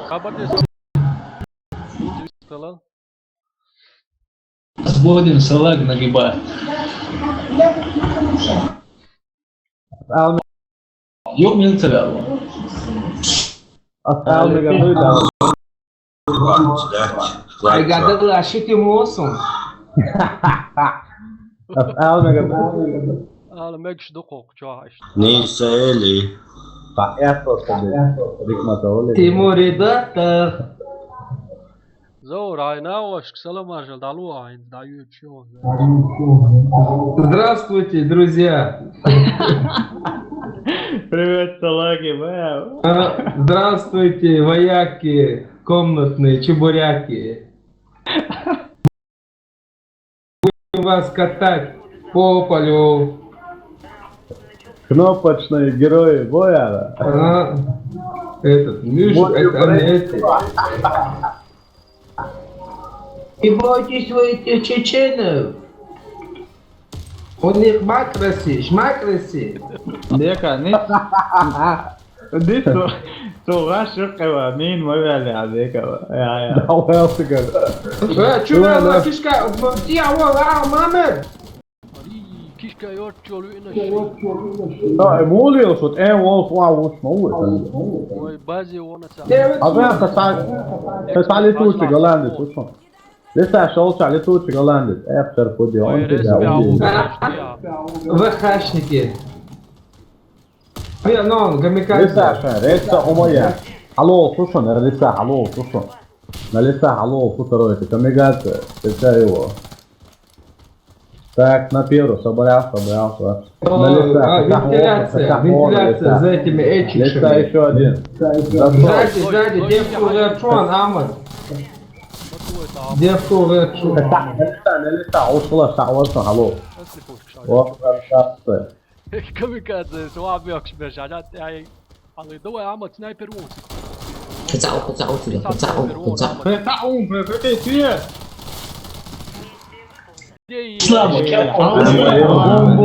Kabartnesi стола. Будем салаг нагибать. Yok militer abi. Obrigado, achei que moço. Ala megsh dukok çoğaş. Neyse eli. Тимуридата. Зор, айна ош, ксалам ажал, далу айн, даю чё. Здравствуйте, друзья. Привет, салаги, Здравствуйте, вояки, комнатные чебуряки. Будем вас катать по полю. Кнопочные герои боя. Этот, это эти. Не бойтесь вы этих чеченов. У них макроси, шмакроси. Дека, не? Dit zo was ook wel niet mooi wel ja, дека. Ja, ja. Nou wel te gaan. Чё, кишка, я мамер. Kishka yor çolu ina. Nou, en mooi is wat en wel flauw smoor. Oy bazi ona sa. Aga kasali tu chigalande tu. Lista шел чали tu chigalande. After podi Oy on. resmi avu. ВХшники. Ну, гамикадзе. Лиса умоя. Алло, слушай, на лиса, алло, слушай. На лиса, алло, слушай, это камикадзе. Это его. Так, на первую, собрался. Вентиляция за этими этчиками. Листа еще один. Сзади, девку верчон, Амон. Девку верчон. Лиса, ушла, алло. Kamikaze, so abi yakışmıyor şaşat yani. Ali doğa ama sniper vurdu. Слава,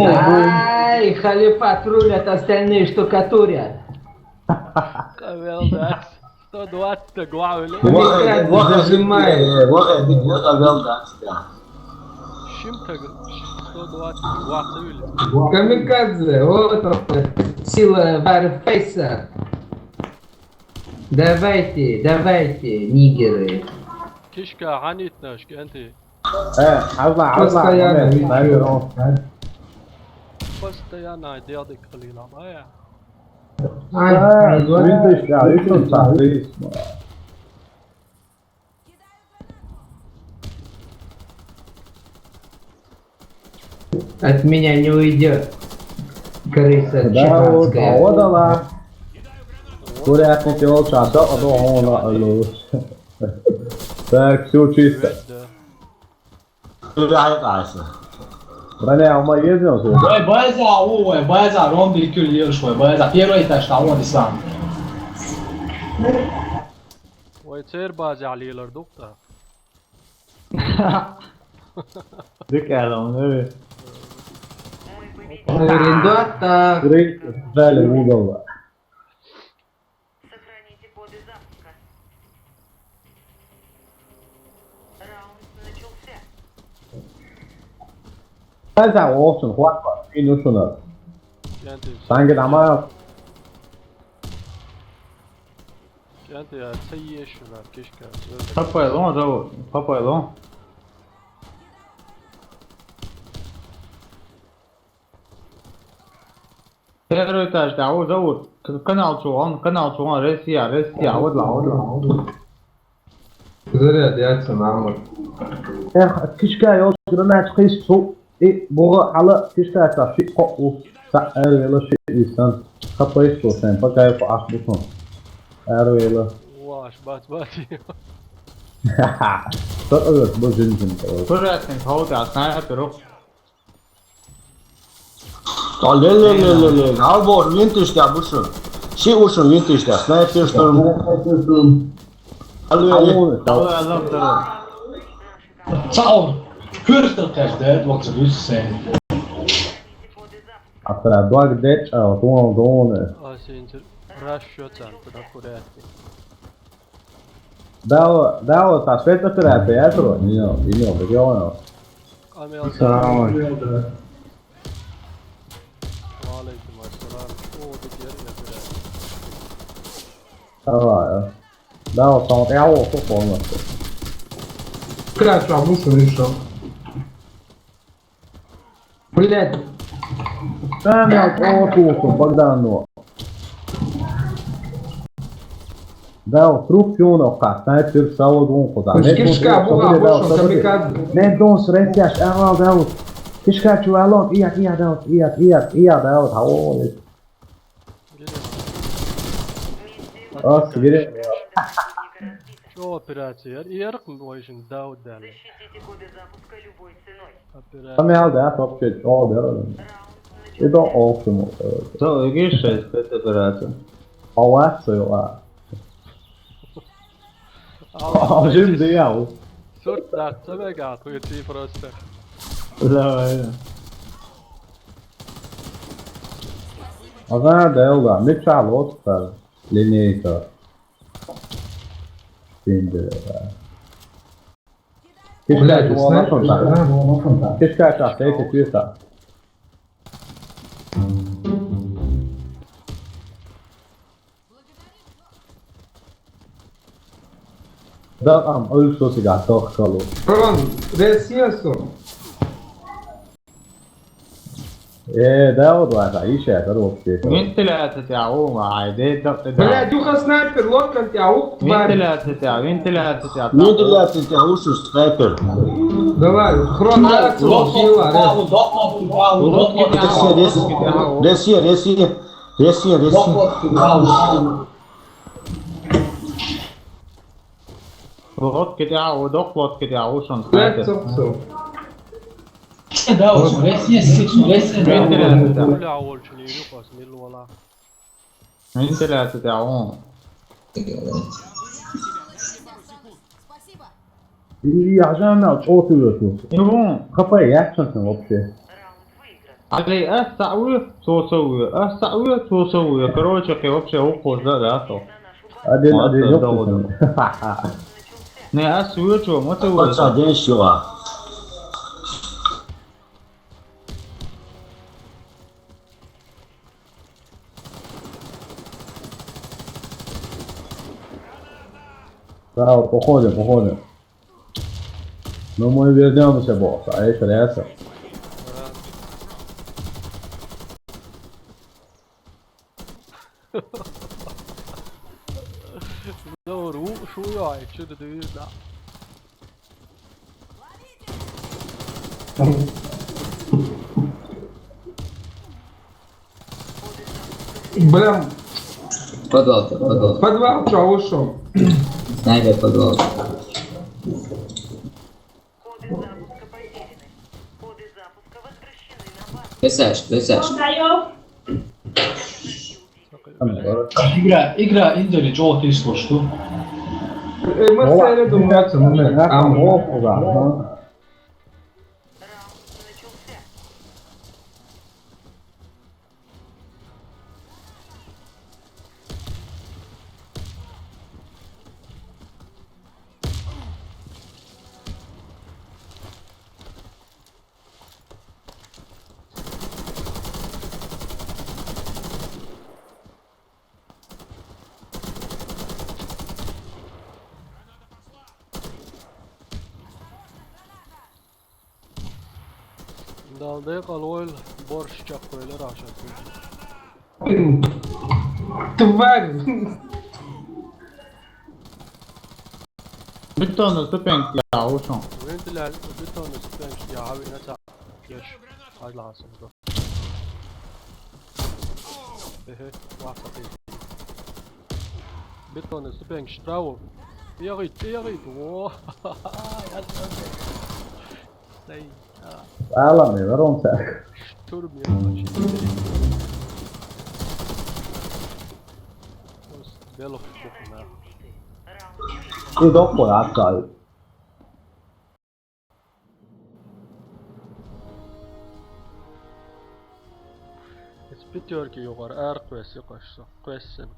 Ай, халифа трулят, остальные штукатурят. Kavelda. Todo atta guavle. Зажимает. Şimdi todo atta guavle öyle. Камикадзе, вот он, сила Варфейса. Давайте, нигеры. Kishka hanitna şkenti. Постоянно делать клина, моя. От меня не уйдет. Крыса Да, чеханская. вот Курятники волчата, алло. Так, все чисто. Bráňa, uma jedno zo. Boja za rombi küllirsvoj, boja za первый этаж, там он ислам. ويصير بازي على الدكتور. Dik adam, evet. Ребята, Дали в угол. Сохраните коды запуска. Раунд начался. Sen olsun, what var, Kenti. sanki ama Kenti ya سيء şuna kishka. Papayalon zovut, papayalon. Первый этаж, да, вот зовут. Канал Чуан, Россия, вот ла. зарядятся нам. Kishka yok, grana çıkış su. Bu hala kishka ta şey ko Ervela şey insan. Kapayı su sen, pakay ko asbukon. Ervela. Vaş bat. Evet, bu zincin. Fırlatın, havda, sniper yok. Le. Halvor, vinterstad bussen. Şey olsun vinterstad. Sniperstorm. Ciao, kürtel kaçtı, vakti sen. Коды запуска. After dog dead, don. Asintir. Rash shotan. Kuda kurati. Dao, aspetta per Pietro, io vediamo. Kamil Selam. Aleyküm assalam. O da yerine biraz. Allora, Dao, sono te avo sto fondo. Крачу, а мушу решил. Блядь, О, tutto, Bogdano. Dao, trupi uno, sniper, stavo dunque, da. Kishka, buğa, boşum, kamikaze. Ne dons, restias, Errol, Dao. Kishka, şu alon, iya, Dao, iya, Dao, havo. As, gire. Şu operasyonu yarık mı o işin Davud derler. Защитите коды запуска любой ценой. Operasyon. Tam aldı ya, top şey, o der. Раунд E da olsun. To jest jeszcze operacja. Hava suyu var. Şimdi ya. Sort dakika ve gat och ett proste. Azar da yolda. Ne çal o tutar. Lineyka. Şimdi. Блядь, Keşke снайпер, çuvala Keşke açakta yetişiyorsa. Da am ölçü sigar toch kalu. Рон, ресиесу. Da o da iyi şey yapar o şey. وين طلعت تعوم عادي ضغط Блядь, Юха снайпер, лодка, тебя ух, وين тварь. طلعت تعوم وين طلعت تعوم مين دلوقتي انت هوش سنايبر Давай, хрон, реакцию, хила, Bravo, Dokmot, bravo, Dokmot, راسية Dokmot, bravo. ضغط كده ودق كده عوشن Блядь, سنايبر цоцу. Da olsun, resmiye sıksın, resmiye. وين طلعت تعوم Öyle avol için iyi yok milli ola. وين طلعت تعوم İyi acayip oturuyorsun. يبون Kafayı yaksın o şey. выигран. علي اسعوي توسوي اسعوي توسوي короче вообще ухо да то Hadi hadi Muhakkak yok doğru. musun? не асуи что мы то Один сила. Да, походим. Но мы вернемся, босс, а это реально. Doğru şu ya içinde değil da. Бля, Подвал, подвал, чё, ушел. Снайпер подвал. Коды запуска потеряны. Коды запуска возвращены на базу. Десяш. Igra indirici o Hristoštu. Мы стали думать, О, да. Раунд начался. Dalda kalol borç çakkoylar aşağı. тварь. بتون سبين يعوشن وين تلال بتون سبنش ya abi ne ta. Geç. Hadi lazım da. Ehe, WhatsApp. Beton spench bravo. Erit. Wow. Nej. Ağlamıyorlar 10 saniye. Turmuyor maçı. Belo fofo na. Bir doktor hatta. Bitiyor ki yukarı. Eğer quest yok aşağı.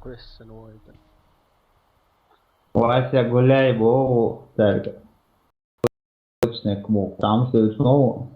Quest'in o yüzden. Вася, гуляй, Вову, так. Точно, кому. Там все снова.